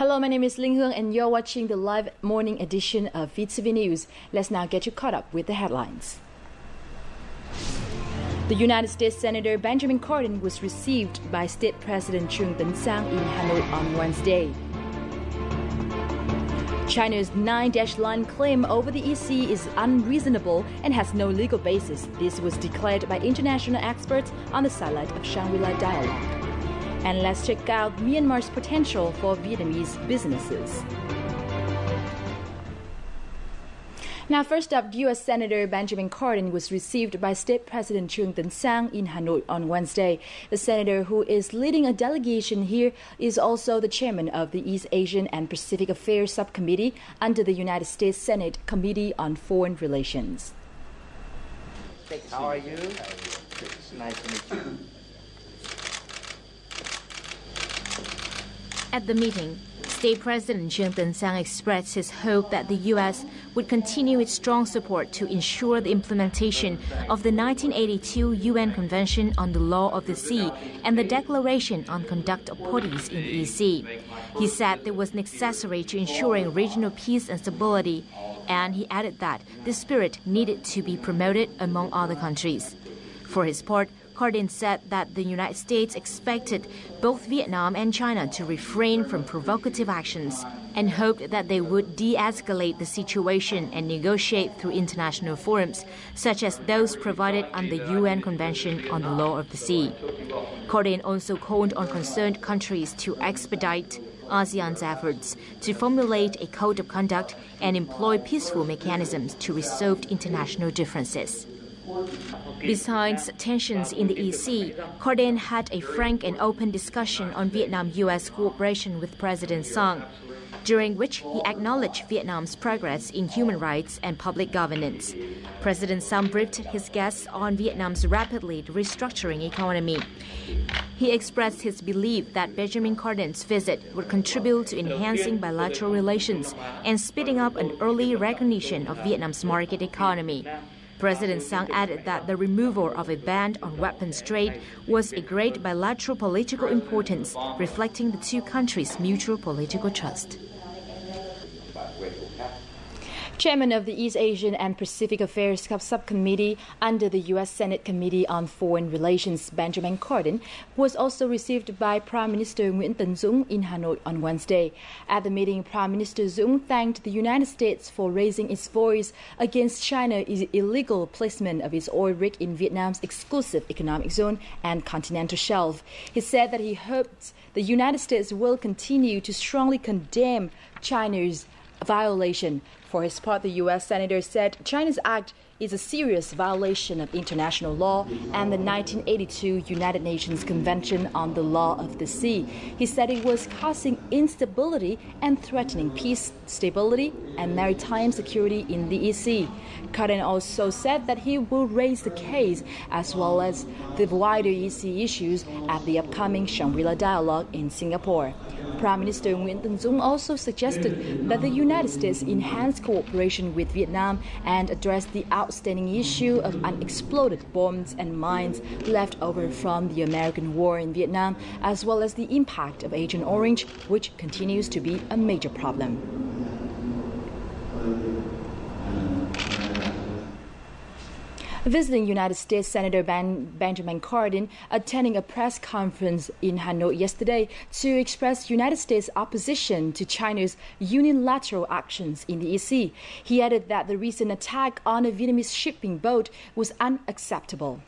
Hello, my name is Ling Hương and you're watching the live morning edition of VTV News. Let's now get you caught up with the headlines. The United States Senator Benjamin Cardin was received by State President Trương Tấn Sang in Hanoi on Wednesday. China's 9-line claim over the EC is unreasonable and has no legal basis. This was declared by international experts on the sideline of Shangri-La Dialogue. And let's check out Myanmar's potential for Vietnamese businesses. Now, first up, U.S. Senator Benjamin Cardin was received by State President Trương Tấn Sang in Hanoi on Wednesday. The senator, who is leading a delegation here, is also the chairman of the East Asian and Pacific Affairs Subcommittee under the United States Senate Committee on Foreign Relations. How are you? Nice to meet you. At the meeting, State President Trương Tấn Sang expressed his hope that the U.S. would continue its strong support to ensure the implementation of the 1982 UN Convention on the Law of the Sea and the Declaration on Conduct of Parties in the EC. He said it was necessary to ensuring regional peace and stability, and he added that this spirit needed to be promoted among other countries. For his part, Cardin said that the United States expected both Vietnam and China to refrain from provocative actions and hoped that they would de-escalate the situation and negotiate through international forums, such as those provided under the UN Convention on the Law of the Sea. Cardin also called on concerned countries to expedite ASEAN's efforts to formulate a code of conduct and employ peaceful mechanisms to resolve international differences. Besides tensions in the EC, Cardin had a frank and open discussion on Vietnam-U.S. cooperation with President Sang, during which he acknowledged Vietnam's progress in human rights and public governance. President Sang briefed his guests on Vietnam's rapidly restructuring economy. He expressed his belief that Benjamin Cardin's visit would contribute to enhancing bilateral relations and speeding up an early recognition of Vietnam's market economy. President Sang added that the removal of a ban on weapons trade was a great bilateral political importance, reflecting the two countries' mutual political trust. Chairman of the East Asian and Pacific Affairs Subcommittee under the U.S. Senate Committee on Foreign Relations, Benjamin Cardin, was also received by Prime Minister Nguyễn Tấn Dũng in Hanoi on Wednesday. At the meeting, Prime Minister Dũng thanked the United States for raising its voice against China's illegal placement of its oil rig in Vietnam's exclusive economic zone and continental shelf. He said that he hopes the United States will continue to strongly condemn China's violation. For his part, the U.S. Senator said China's act is a serious violation of international law and the 1982 United Nations Convention on the Law of the Sea. He said it was causing instability and threatening peace, stability, and maritime security in the EC. Cardin also said that he will raise the case as well as the wider EC issues at the upcoming Shangri-La Dialogue in Singapore. Prime Minister Nguyễn Tấn Dũng also suggested that the United States enhance cooperation with Vietnam and address the outstanding issue of unexploded bombs and mines left over from the American war in Vietnam, as well as the impact of Agent Orange, which continues to be a major problem. Visiting United States Senator Benjamin Cardin attending a press conference in Hanoi yesterday to express United States opposition to China's unilateral actions in the EC. He added that the recent attack on a Vietnamese shipping boat was unacceptable.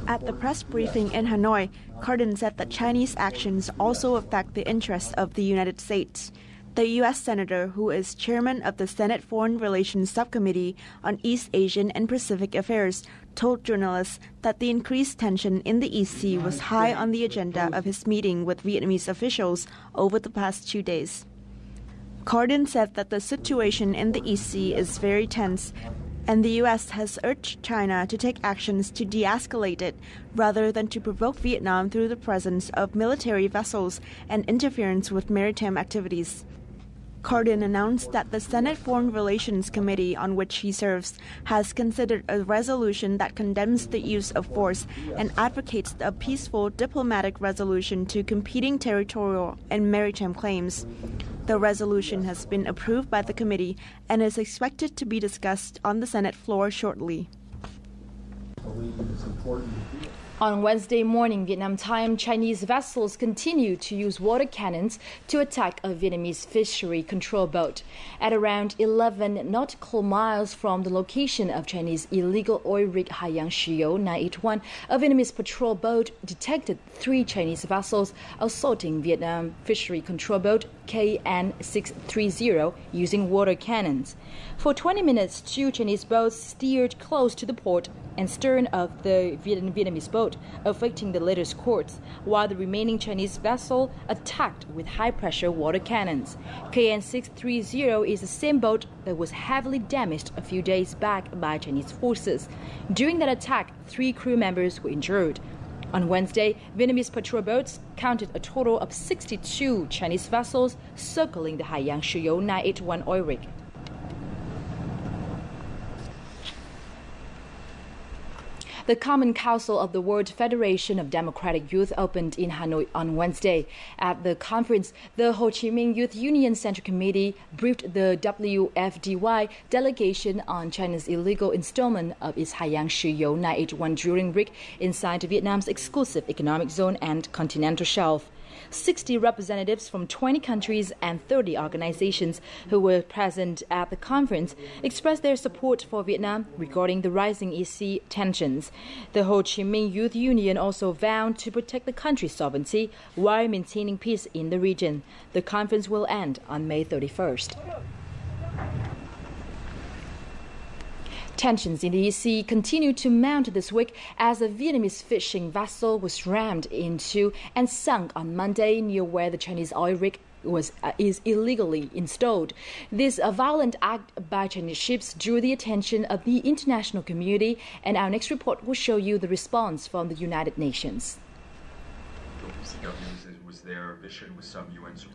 At the press briefing in Hanoi, Cardin said that Chinese actions also affect the interests of the United States. The U.S. Senator, who is chairman of the Senate Foreign Relations Subcommittee on East Asian and Pacific Affairs, told journalists that the increased tension in the EC was high on the agenda of his meeting with Vietnamese officials over the past 2 days. Cardin said that the situation in the EC is very tense, and the U.S. has urged China to take actions to de-escalate it rather than to provoke Vietnam through the presence of military vessels and interference with maritime activities. Cardin announced that the Senate Foreign Relations Committee, on which he serves, has considered a resolution that condemns the use of force and advocates a peaceful diplomatic resolution to competing territorial and maritime claims. The resolution has been approved by the committee and is expected to be discussed on the Senate floor shortly. On Wednesday morning, Vietnam time, Chinese vessels continued to use water cannons to attack a Vietnamese fishery control boat. At around 11 nautical miles from the location of Chinese illegal oil rig Haiyang Shiyou 981, a Vietnamese patrol boat detected 3 Chinese vessels assaulting Vietnam fishery control boat KN 630 using water cannons. For 20 minutes, 2 Chinese boats steered close to the port and stern of the Vietnamese boat, affecting the latter's course, while the remaining Chinese vessel attacked with high-pressure water cannons. KN 630 is the same boat that was heavily damaged a few days back by Chinese forces. During that attack, 3 crew members were injured. On Wednesday, Vietnamese patrol boats counted a total of 62 Chinese vessels circling the Haiyang Shiyou 981 oil rig. The Common Council of the World Federation of Democratic Youth opened in Hanoi on Wednesday. At the conference, the Ho Chi Minh Youth Union Central Committee briefed the WFDY delegation on China's illegal installment of its Haiyang Shiyou 981 drilling rig inside Vietnam's exclusive economic zone and continental shelf. 60 representatives from 20 countries and 30 organizations who were present at the conference expressed their support for Vietnam regarding the rising EC tensions. The Ho Chi Minh Youth Union also vowed to protect the country's sovereignty while maintaining peace in the region. The conference will end on May 31st. Tensions in the EC continued to mount this week as a Vietnamese fishing vessel was rammed into and sunk on Monday near where the Chinese oil rig is illegally installed. This violent act by Chinese ships drew the attention of the international community, and our next report will show you the response from the United Nations.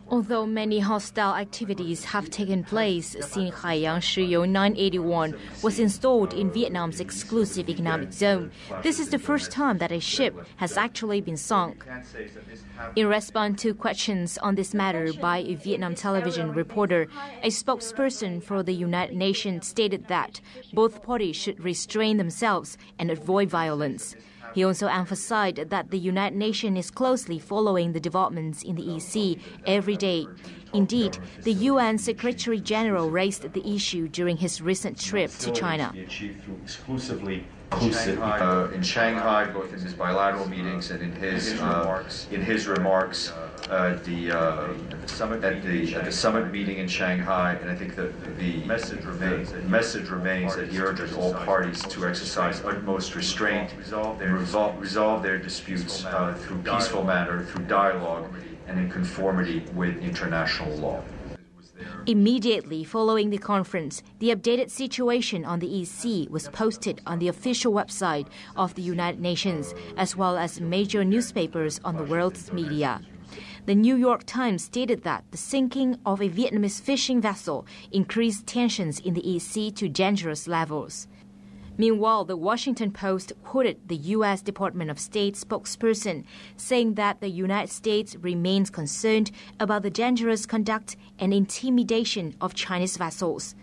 Although many hostile activities have taken place since Haiyang Shiyou 981 was installed in Vietnam's exclusive economic zone, this is the first time that a ship has actually been sunk. In response to questions on this matter by a Vietnam television reporter, a spokesperson for the United Nations stated that both parties should restrain themselves and avoid violence. He also emphasized that the United Nations is closely following the developments in the EC every day. Indeed, the UN Secretary General raised the issue during his recent trip to China. In Shanghai, both in his bilateral meetings and in his remarks at the summit meeting in Shanghai, and I think that the message remains that he urges all parties to exercise utmost restraint and resolve their disputes through peaceful manner, through dialogue, and in conformity with international law. Immediately following the conference, the updated situation on the EC was posted on the official website of the United Nations, as well as major newspapers on the world's media. The New York Times stated that the sinking of a Vietnamese fishing vessel increased tensions in the EC to dangerous levels. Meanwhile, the Washington Post quoted the U.S. Department of State spokesperson saying that the United States remains concerned about the dangerous conduct and intimidation of Chinese vessels.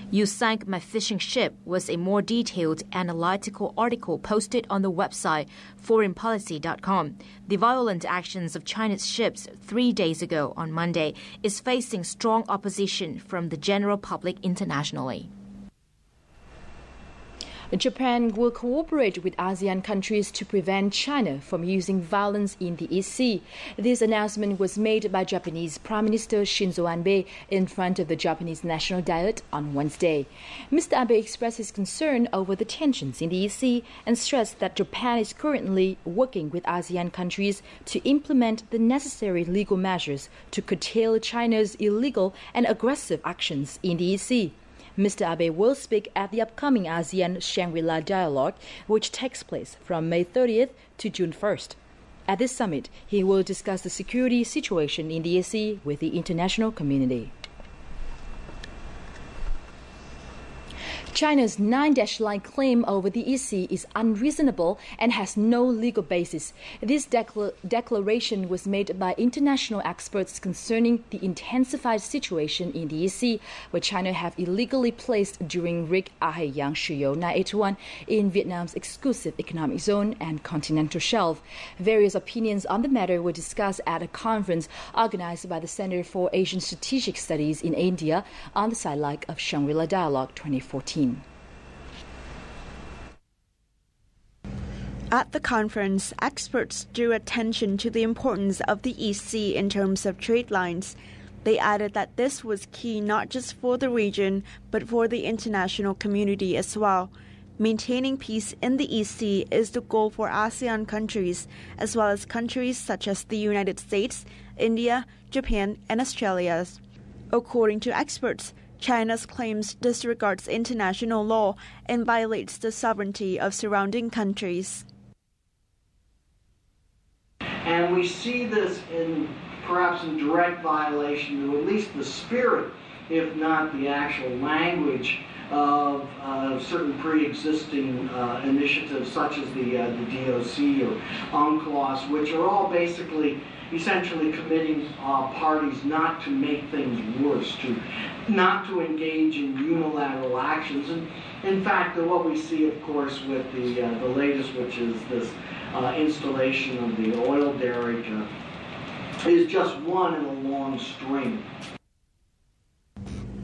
"You sank my fishing ship" was a more detailed analytical article posted on the website foreignpolicy.com. The violent actions of China's ships 3 days ago on Monday is facing strong opposition from the general public internationally. Japan will cooperate with ASEAN countries to prevent China from using violence in the EC. This announcement was made by Japanese Prime Minister Shinzo Abe in front of the Japanese National Diet on Wednesday. Mr. Abe expressed his concern over the tensions in the EC and stressed that Japan is currently working with ASEAN countries to implement the necessary legal measures to curtail China's illegal and aggressive actions in the EC. Mr. Abe will speak at the upcoming ASEAN Shangri-La Dialogue, which takes place from May 30th to June 1st. At this summit, he will discuss the security situation in the EC with the international community. China's 9-line claim over the EC is unreasonable and has no legal basis. This declaration was made by international experts concerning the intensified situation in the EC, where China have illegally placed during rig Aheyang Shuyo 981 in Vietnam's exclusive economic zone and continental shelf. Various opinions on the matter were discussed at a conference organized by the Center for Asian Strategic Studies in India on the sideline of Shangri-La Dialogue 2014. At the conference, experts drew attention to the importance of the EC in terms of trade lines. They added that this was key not just for the region, but for the international community as well. Maintaining peace in the EC is the goal for ASEAN countries, as well as countries such as the United States, India, Japan, and Australia. According to experts, China's claims disregards international law and violates the sovereignty of surrounding countries. And we see this perhaps in direct violation to at least the spirit, if not the actual language, of certain pre-existing initiatives such as the DOC or UNCLOS, which are all basically essentially committing parties not to make things worse, not to engage in unilateral actions. And in fact, what we see, of course, with the latest, which is this installation of the oil derrick, is just one in a long string.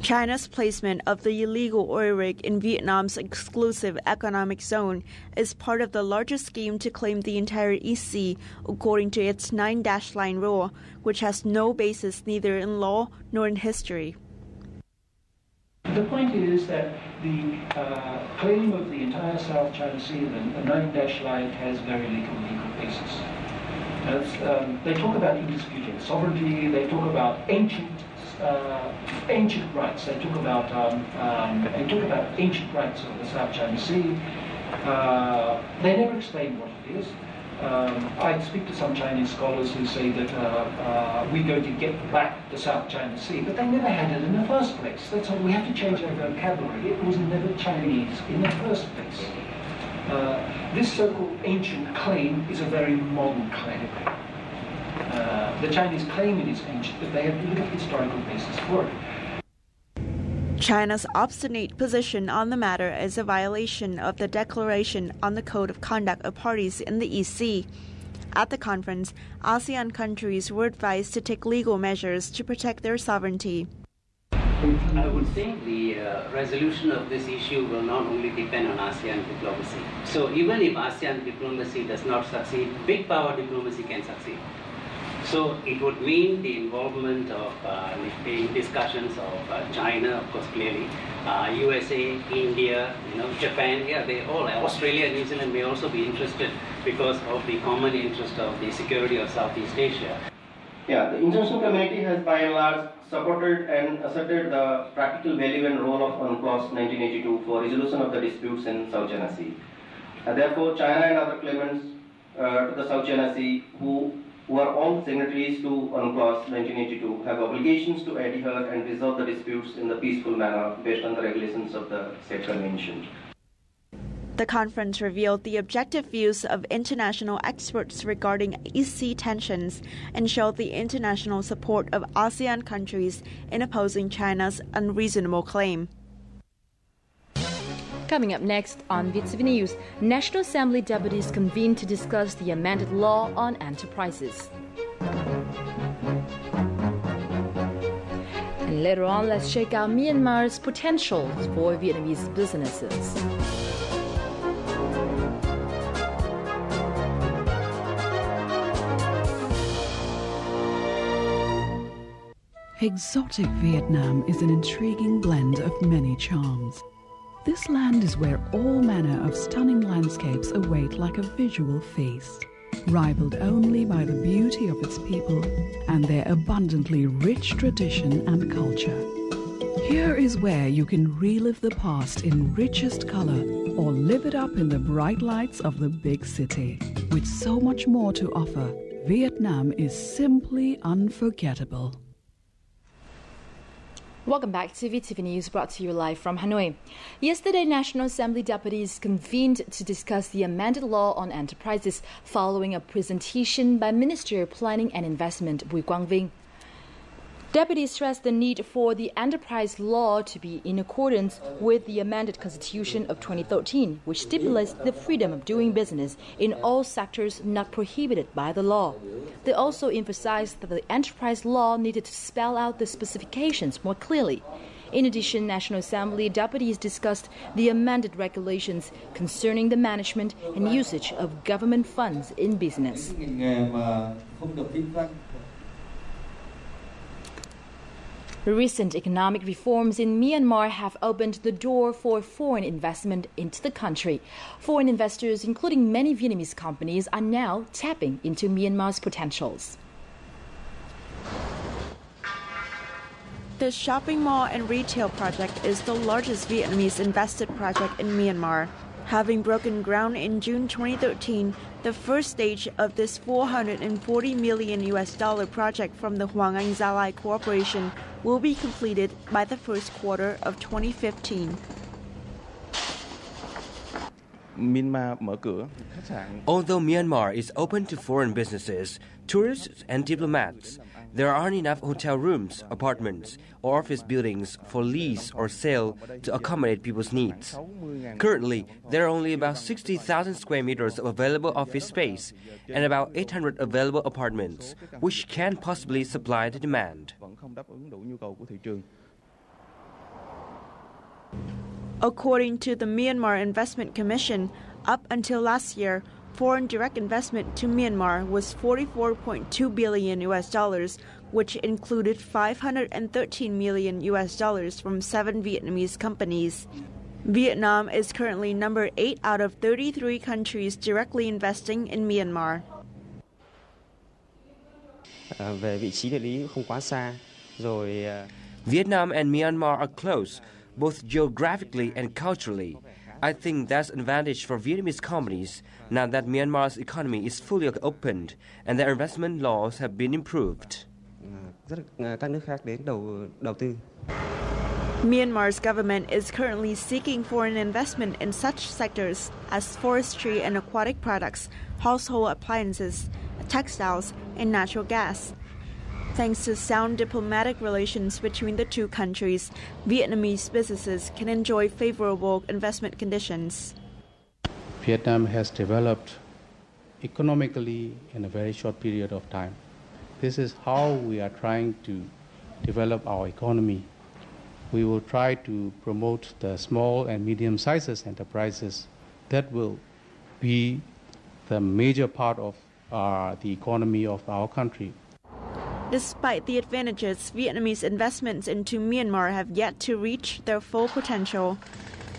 China's placement of the illegal oil rig in Vietnam's exclusive economic zone is part of the larger scheme to claim the entire EC, according to its 9-line rule, which has no basis neither in law nor in history. The point is that the claim of the entire South China Sea, the 9-line, has very little legal basis. They talk about indisputed sovereignty, they talk about ancient rights. They talk about ancient rights of the South China Sea. They never explain what it is. I speak to some Chinese scholars who say that we're going to get back the South China Sea, but they never had it in the first place. That's why we have to change our vocabulary. It was never Chinese in the first place. This so-called ancient claim is a very modern claim. The Chinese claim it is ancient, but they have little historical basis for it. China's obstinate position on the matter is a violation of the Declaration on the Code of Conduct of Parties in the EC. At the conference, ASEAN countries were advised to take legal measures to protect their sovereignty. I would think the resolution of this issue will not only depend on ASEAN diplomacy. So even if ASEAN diplomacy does not succeed, big power diplomacy can succeed. So it would mean the involvement of discussions of China, of course, clearly, USA, India, Japan, they all, Australia, New Zealand may also be interested because of the common interest of the security of Southeast Asia. Yeah, the international community has by and large supported and asserted the practical value and role of UNCLOS 1982 for resolution of the disputes in South China Sea. Therefore, China and other claimants to the South China Sea who are all signatories to UNCLOS 1982 have obligations to adhere and resolve the disputes in the peaceful manner based on the regulations of the said convention. The conference revealed the objective views of international experts regarding EC tensions and showed the international support of ASEAN countries in opposing China's unreasonable claim. Coming up next on VTV News, National Assembly deputies convened to discuss the amended law on enterprises. And later on, let's check out Myanmar's potential for Vietnamese businesses. Exotic Vietnam is an intriguing blend of many charms. This land is where all manner of stunning landscapes await like a visual feast, rivaled only by the beauty of its people and their abundantly rich tradition and culture. Here is where you can relive the past in richest color or live it up in the bright lights of the big city. With so much more to offer, Vietnam is simply unforgettable. Welcome back to VTV News, brought to you live from Hanoi. Yesterday, National Assembly deputies convened to discuss the amended law on enterprises following a presentation by Minister of Planning and Investment, Bui Guangving. Deputies stressed the need for the enterprise law to be in accordance with the amended Constitution of 2013, which stipulates the freedom of doing business in all sectors not prohibited by the law. They also emphasized that the enterprise law needed to spell out the specifications more clearly. In addition, National Assembly deputies discussed the amended regulations concerning the management and usage of government funds in business. Recent economic reforms in Myanmar have opened the door for foreign investment into the country. Foreign investors, including many Vietnamese companies, are now tapping into Myanmar's potentials. The shopping mall and retail project is the largest Vietnamese invested project in Myanmar. Having broken ground in June 2013, the first stage of this $440 million project from the Hoàng Anh Gia Lai Corporation will be completed by the first quarter of 2015. Although Myanmar is open to foreign businesses, tourists and diplomats, there aren't enough hotel rooms, apartments, or office buildings for lease or sale to accommodate people's needs. Currently, there are only about 60,000 square meters of available office space and about 800 available apartments, which can possibly supply the demand. According to the Myanmar Investment Commission, up until last year, foreign direct investment to Myanmar was $44.2 billion, which included $513 million from 7 Vietnamese companies. Vietnam is currently number 8 out of 33 countries directly investing in Myanmar. Vietnam and Myanmar are close, both geographically and culturally. I think that's an advantage for Vietnamese companies now that Myanmar's economy is fully opened and their investment laws have been improved. Myanmar's government is currently seeking foreign investment in such sectors as forestry and aquatic products, household appliances, textiles, and natural gas. Thanks to sound diplomatic relations between the two countries, Vietnamese businesses can enjoy favorable investment conditions. Vietnam has developed economically in a very short period of time. This is how we are trying to develop our economy. We will try to promote the small and medium-sized enterprises that will be the major part of the economy of our country. Despite the advantages, Vietnamese investments into Myanmar have yet to reach their full potential.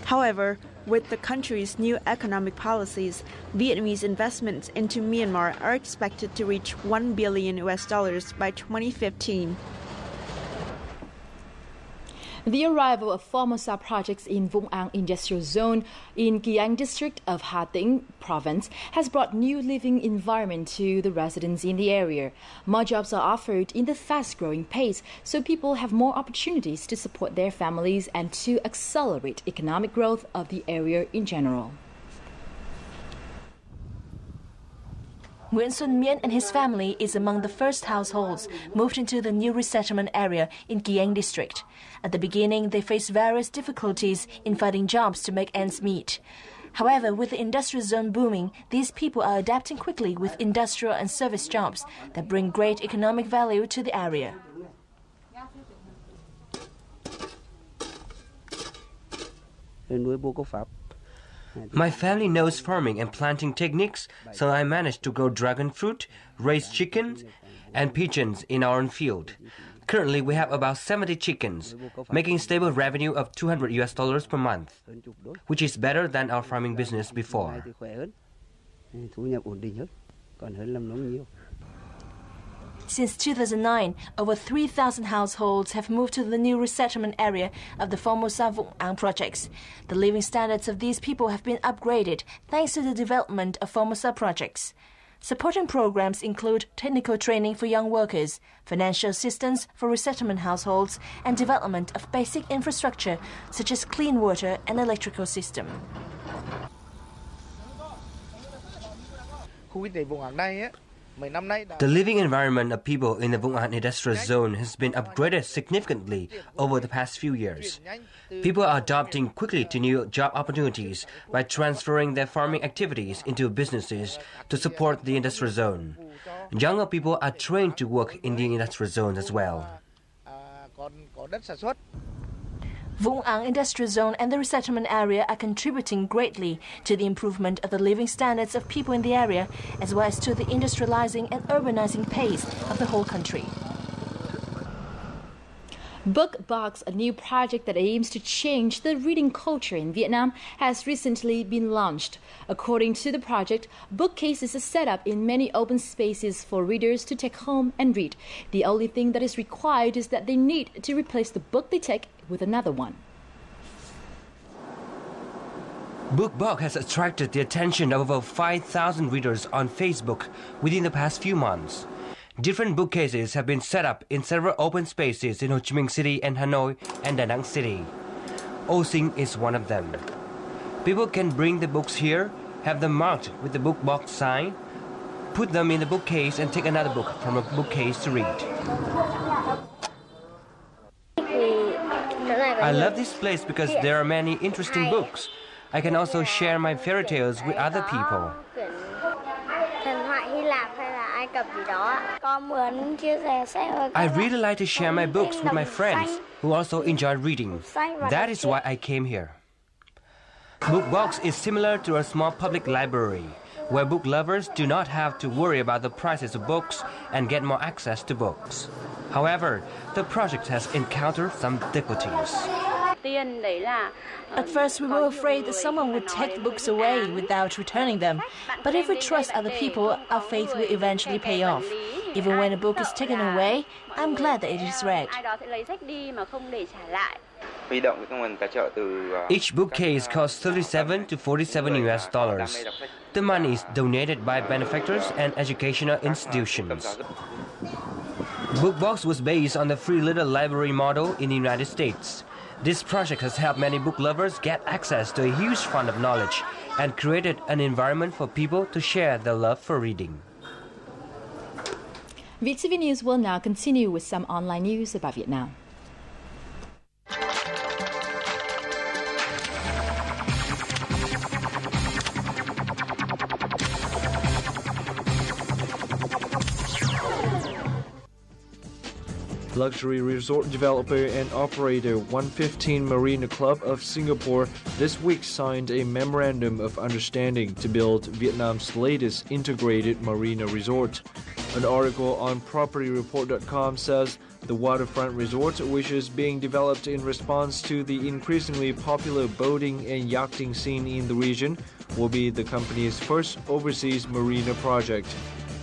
However, with the country's new economic policies, Vietnamese investments into Myanmar are expected to reach $1 billion by 2015. The arrival of Formosa projects in Vung Ang Industrial Zone in Kiang District of Ha Tinh Province has brought new living environment to the residents in the area. More jobs are offered in the fast-growing pace, so people have more opportunities to support their families and to accelerate economic growth of the area in general. Nguyen Xuân Miên and his family is among the first households moved into the new resettlement area in Kiang District. At the beginning, they faced various difficulties in finding jobs to make ends meet. However, with the industrial zone booming, these people are adapting quickly with industrial and service jobs that bring great economic value to the area. My family knows farming and planting techniques, so I managed to grow dragon fruit, raise chickens, and pigeons in our own field. Currently, we have about 70 chickens, making stable revenue of $200 per month, which is better than our farming business before. Since 2009, over 3,000 households have moved to the new resettlement area of the Formosa Vung Ang projects. The living standards of these people have been upgraded thanks to the development of Formosa projects. Supporting programs include technical training for young workers, financial assistance for resettlement households, and development of basic infrastructure such as clean water and electrical system. The living environment of people in the Vung An Industrial Zone has been upgraded significantly over the past few years. People are adapting quickly to new job opportunities by transferring their farming activities into businesses to support the industrial zone. Younger people are trained to work in the industrial zone as well. Vung An Industrial Zone and the resettlement area are contributing greatly to the improvement of the living standards of people in the area, as well as to the industrializing and urbanizing pace of the whole country. Book Box, a new project that aims to change the reading culture in Vietnam, has recently been launched. According to the project, bookcases are set up in many open spaces for readers to take home and read. The only thing that is required is that they need to replace the book they take with another one. Book Box has attracted the attention of over 5,000 readers on Facebook within the past few months. Different bookcases have been set up in several open spaces in Ho Chi Minh City and Hanoi and Da Nang City. O Sing is one of them. People can bring the books here, have them marked with the Book Box sign, put them in the bookcase and take another book from a bookcase to read. I love this place because there are many interesting books. I can also share my fairy tales with other people. I really like to share my books with my friends who also enjoy reading. That is why I came here. Book Box is similar to a small public library, where book lovers do not have to worry about the prices of books and get more access to books. However, the project has encountered some difficulties. At first, we were afraid that someone would take the books away without returning them. But if we trust other people, our faith will eventually pay off. Even when a book is taken away, I'm glad that it is read. Each bookcase costs $37 to $47. The money is donated by benefactors and educational institutions. Bookbox was based on the Free Little Library model in the United States. This project has helped many book lovers get access to a huge fund of knowledge and created an environment for people to share their love for reading. VTV News will now continue with some online news about Vietnam. Luxury resort developer and operator 115 Marina Club of Singapore this week signed a memorandum of understanding to build Vietnam's latest integrated marina resort. An article on PropertyReport.com says the waterfront resort, which is being developed in response to the increasingly popular boating and yachting scene in the region, will be the company's first overseas marina project.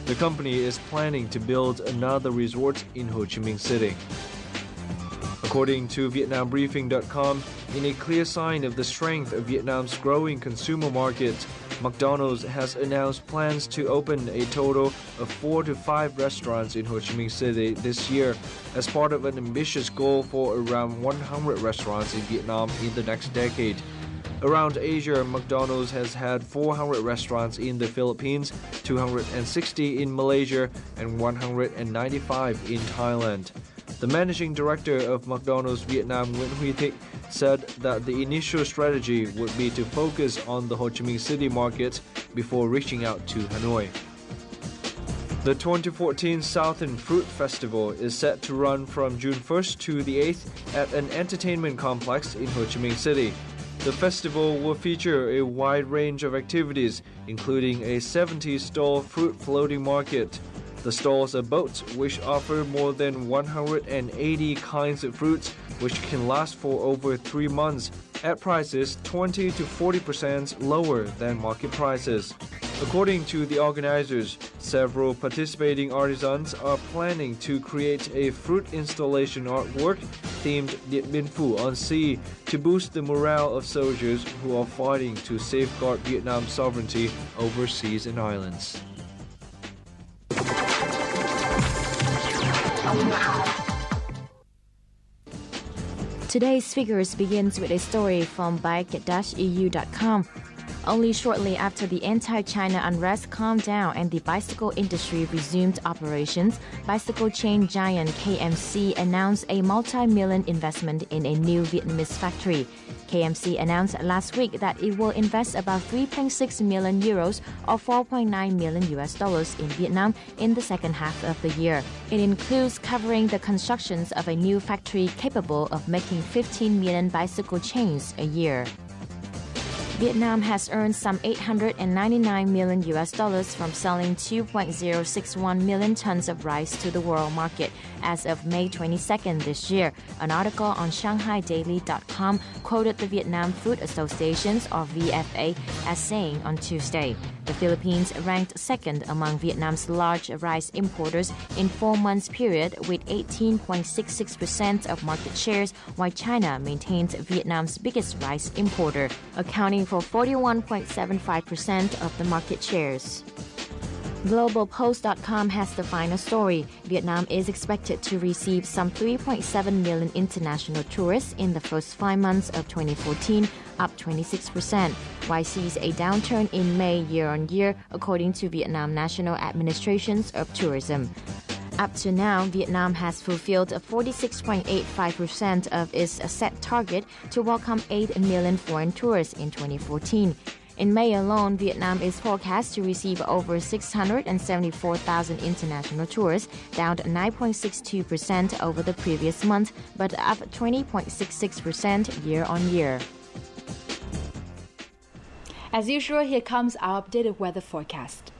The company is planning to build another resort in Ho Chi Minh City. According to VietnamBriefing.com, in a clear sign of the strength of Vietnam's growing consumer market, McDonald's has announced plans to open a total of 4 to 5 restaurants in Ho Chi Minh City this year as part of an ambitious goal for around 100 restaurants in Vietnam in the next decade. Around Asia, McDonald's has had 400 restaurants in the Philippines, 260 in Malaysia, and 195 in Thailand. The managing director of McDonald's Vietnam, Nguyen Huy Thich, said that the initial strategy would be to focus on the Ho Chi Minh City market before reaching out to Hanoi. The 2014 Southern Fruit Festival is set to run from June 1st to the 8th at an entertainment complex in Ho Chi Minh City. The festival will feature a wide range of activities, including a 70-stall fruit floating market. The stalls are boats which offer more than 180 kinds of fruits, which can last for over 3 months, at prices 20 to 40% lower than market prices. According to the organizers, several participating artisans are planning to create a fruit installation artwork themed Điện Biên Phủ on Sea to boost the morale of soldiers who are fighting to safeguard Vietnam's sovereignty over seas and islands. Today's figures begins with a story from bike-eu.com. Only shortly after the anti-China unrest calmed down and the bicycle industry resumed operations, bicycle chain giant KMC announced a multi-million investment in a new Vietnamese factory. KMC announced last week that it will invest about 3.6 million euros or $4.9 million in Vietnam in the second half of the year. It includes covering the constructions of a new factory capable of making 15 million bicycle chains a year. Vietnam has earned some $899 million from selling 2.061 million tons of rice to the world market as of May 22nd this year. An article on ShanghaiDaily.com quoted the Vietnam Food Associations, or VFA, as saying on Tuesday. The Philippines ranked second among Vietnam's large rice importers in 4 months period with 18.66% of market shares, while China maintains Vietnam's biggest rice importer, accounting for 41.75% of the market shares. GlobalPost.com has the final story. Vietnam is expected to receive some 3.7 million international tourists in the first 5 months of 2014, up 26%, while sees a downturn in May year-on-year, according to Vietnam National Administrations of Tourism. Up to now, Vietnam has fulfilled 46.85% of its set target to welcome 8 million foreign tourists in 2014. In May alone, Vietnam is forecast to receive over 674,000 international tourists, down 9.62% over the previous month, but up 20.66% year-on-year. As usual, here comes our updated weather forecast.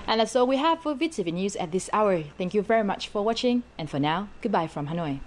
And that's all we have for VTV News at this hour. Thank you very much for watching, and for now, goodbye from Hanoi.